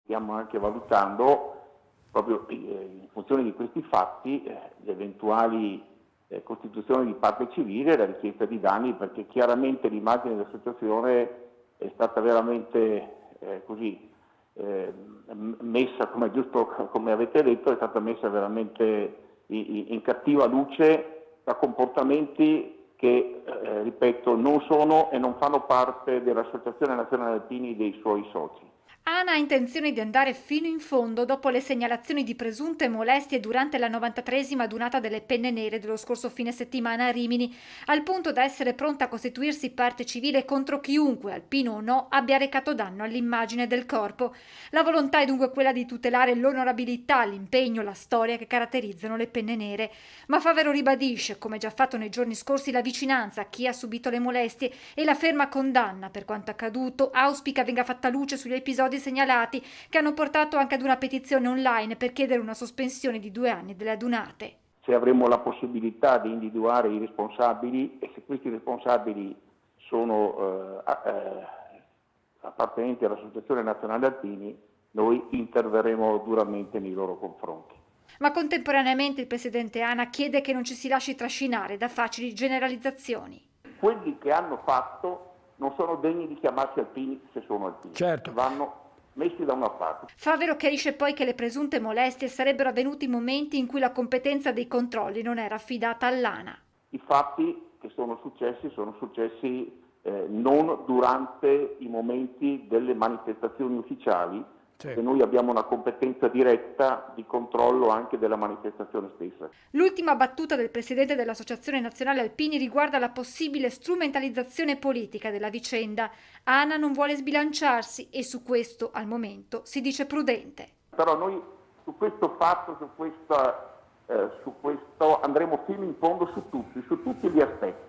Stiamo anche valutando, proprio in funzione di questi fatti, le eventuali costituzioni di parte civile e la richiesta di danni, perché chiaramente l'immagine dell'associazione è stata veramente messa, come giusto come avete detto, è stata messa veramente in cattiva luce da comportamenti che, ripeto, non sono e non fanno parte dell'Associazione Nazionale Alpini e dei suoi soci. ANA ha intenzione di andare fino in fondo dopo le segnalazioni di presunte molestie durante la 93esima adunata delle Penne Nere dello scorso fine settimana a Rimini, al punto da essere pronta a costituirsi parte civile contro chiunque, alpino o no, abbia recato danno all'immagine del corpo. La volontà è dunque quella di tutelare l'onorabilità, l'impegno, la storia che caratterizzano le Penne Nere. Ma Favero ribadisce, come già fatto nei giorni scorsi, la vicinanza a chi ha subito le molestie e la ferma condanna per quanto accaduto, auspica venga fatta luce sugli episodi segnalati che hanno portato anche ad una petizione online per chiedere una sospensione di 2 anni delle adunate. Se avremo la possibilità di individuare i responsabili e se questi responsabili sono appartenenti all'Associazione Nazionale Alpini, noi interverremo duramente nei loro confronti. Ma contemporaneamente il presidente ANA chiede che non ci si lasci trascinare da facili generalizzazioni. Quelli che hanno fatto non sono degni di chiamarsi alpini se sono alpini. Certo. Vanno messi da una parte. Favero chiarisce poi che le presunte molestie sarebbero avvenute in momenti in cui la competenza dei controlli non era affidata all'ANA. I fatti che sono successi non durante i momenti delle manifestazioni ufficiali, Sì. che noi abbiamo una competenza diretta di controllo anche della manifestazione stessa. L'ultima battuta del presidente dell'Associazione Nazionale Alpini riguarda la possibile strumentalizzazizione politica della vicenda. ANA non vuole sbilanciarsi e su questo, al momento, si dice prudente. Però noi su questo fatto, su questo andremo fino in fondo su tutti gli aspetti.